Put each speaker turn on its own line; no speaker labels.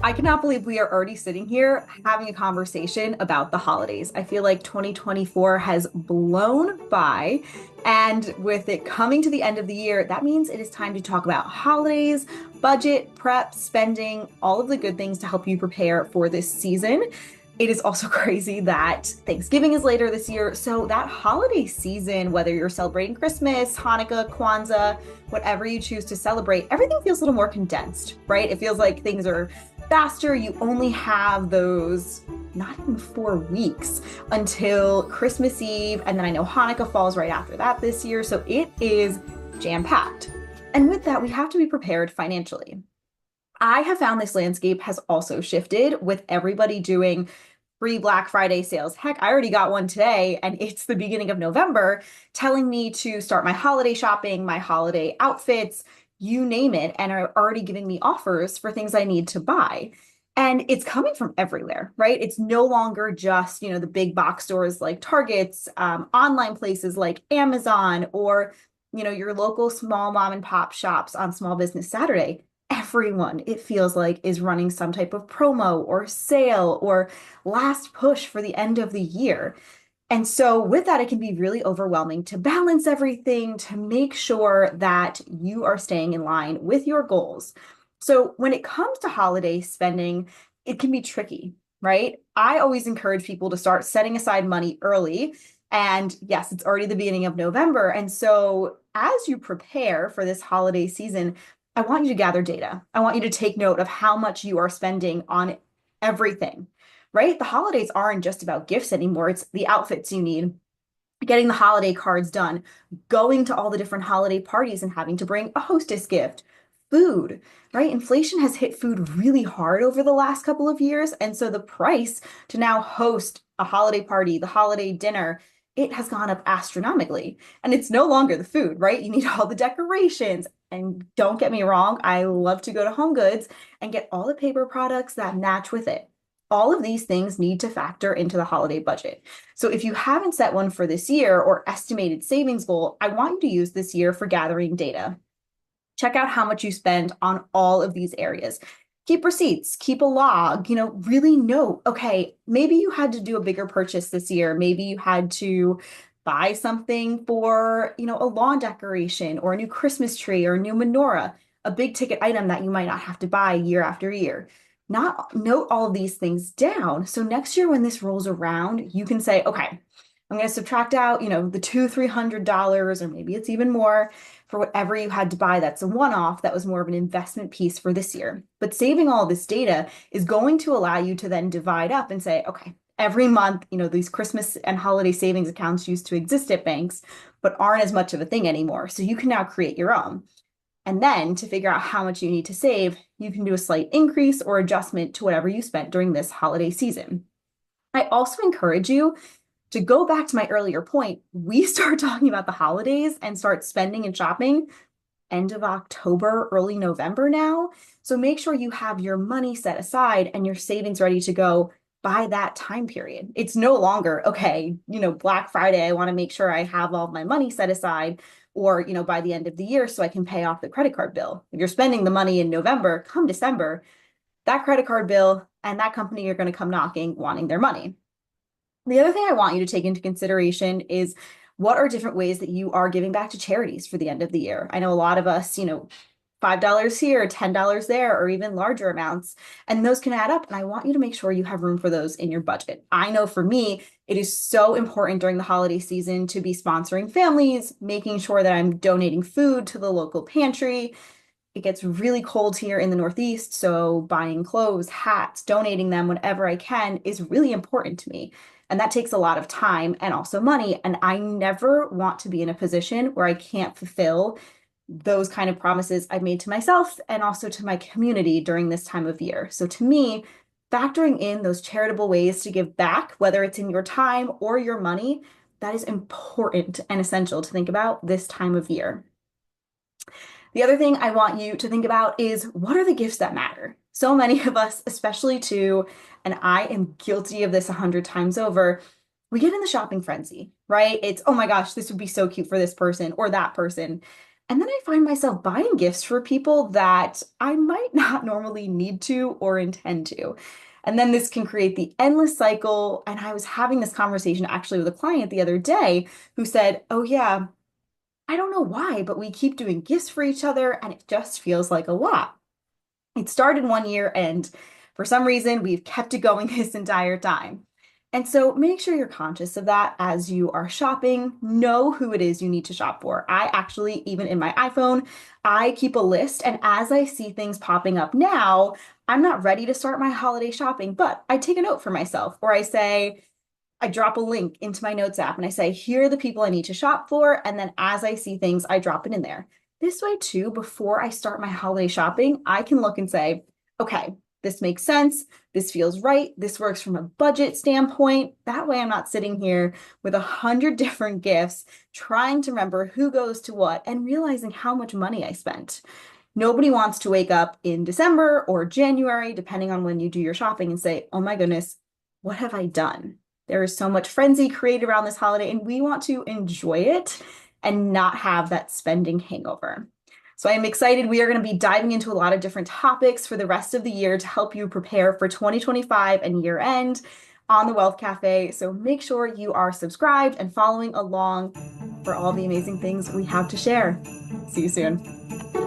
I cannot believe we are already sitting here having a conversation about the holidays. I feel like 2024 has blown by, and with it coming to the end of the year, that means it is time to talk about holidays, budget, prep, spending, all of the good things to help you prepare for this season. It is also crazy that Thanksgiving is later this year. So, that holiday season, whether you're celebrating Christmas, Hanukkah, Kwanzaa, whatever you choose to celebrate, everything feels a little more condensed, right? It feels like things are faster. You only have those not even 4 weeks until Christmas Eve. And then I know Hanukkah falls right after that this year. So, it is jam packed. And with that, we have to be prepared financially. I have found this landscape has also shifted with everybody doing free Black Friday sales. Heck, I already got one today, and it's the beginning of November, telling me to start my holiday shopping, my holiday outfits, you name it, and are already giving me offers for things I need to buy. And it's coming from everywhere, right? It's no longer just, the big box stores like Target's, online places like Amazon, or, your local small mom and pop shops on Small Business Saturday. Everyone, it feels like, is running some type of promo or sale or last push for the end of the year. And so, with that, it can be really overwhelming to balance everything, to make sure that you are staying in line with your goals. So, when it comes to holiday spending, it can be tricky, right? I always encourage people to start setting aside money early. And yes, it's already the beginning of November. And so, as you prepare for this holiday season, I want you to gather data. I want you to take note of how much you are spending on everything, right? The holidays aren't just about gifts anymore. It's the outfits you need, getting the holiday cards done, going to all the different holiday parties and having to bring a hostess gift, food, right? Inflation has hit food really hard over the last couple of years. And so the price to now host a holiday party, the holiday dinner, it has gone up astronomically. And it's no longer the food, right? You need all the decorations. And don't get me wrong, I love to go to Home Goods and get all the paper products that match with it. All of these things need to factor into the holiday budget. So if you haven't set one for this year or estimated savings goal, I want you to use this year for gathering data. Check out how much you spend on all of these areas. Keep receipts, keep a log, really note, okay, maybe you had to do a bigger purchase this year. Maybe you had to buy something for, a lawn decoration or a new Christmas tree or a new menorah, a big ticket item that you might not have to buy year after year. Not note all of these things down. So next year when this rolls around, you can say, okay, I'm going to subtract out, the $200, $300, or maybe it's even more for whatever you had to buy. That's a one-off. That was more of an investment piece for this year. But saving all this data is going to allow you to then divide up and say, okay, every month, these Christmas and holiday savings accounts used to exist at banks, but aren't as much of a thing anymore. So you can now create your own. And then to figure out how much you need to save, you can do a slight increase or adjustment to whatever you spent during this holiday season. I also encourage you to go back to my earlier point. We start talking about the holidays and start spending and shopping end of October, early November now. So make sure you have your money set aside and your savings ready to go by that time period. It's no longer, okay, Black Friday, I want to make sure I have all my money set aside, or, by the end of the year so I can pay off the credit card bill. If you're spending the money in November, come December, that credit card bill and that company are going to come knocking wanting their money. The other thing I want you to take into consideration is what are different ways that you are giving back to charities for the end of the year. I know a lot of us, $5 here, $10 there, or even larger amounts, and those can add up. And I want you to make sure you have room for those in your budget. I know for me, it is so important during the holiday season to be sponsoring families, making sure that I'm donating food to the local pantry. It gets really cold here in the Northeast, so buying clothes, hats, donating them whenever I can is really important to me. And that takes a lot of time and also money. And I never want to be in a position where I can't fulfill those kind of promises I've made to myself and also to my community during this time of year. So to me, factoring in those charitable ways to give back, whether it's in your time or your money, that is important and essential to think about this time of year. The other thing I want you to think about is what are the gifts that matter? So many of us, especially too, and I am guilty of this 100 times over, we get in the shopping frenzy, right? It's, oh my gosh, this would be so cute for this person or that person. And then I find myself buying gifts for people that I might not normally need to or intend to. And then this can create the endless cycle. And I was having this conversation actually with a client the other day who said, "Oh, yeah, I don't know why, but we keep doing gifts for each other and it just feels like a lot." It started one year, and for some reason, we've kept it going this entire time. And so make sure you're conscious of that as you are shopping. Know who it is you need to shop for. I actually, even in my iPhone, I keep a list. And as I see things popping up now, I'm not ready to start my holiday shopping, but I take a note for myself, or I say, I drop a link into my notes app and I say, here are the people I need to shop for. And then as I see things, I drop it in there. This way, too, before I start my holiday shopping, I can look and say, okay, this makes sense. This feels right. This works from a budget standpoint. That way, I'm not sitting here with 100 different gifts, trying to remember who goes to what and realizing how much money I spent. Nobody wants to wake up in December or January, depending on when you do your shopping, and say, oh my goodness, what have I done? There is so much frenzy created around this holiday, and we want to enjoy it and not have that spending hangover. So I am excited. We are going to be diving into a lot of different topics for the rest of the year to help you prepare for 2025 and year end on the Wealth Cafe. So make sure you are subscribed and following along for all the amazing things we have to share. See you soon.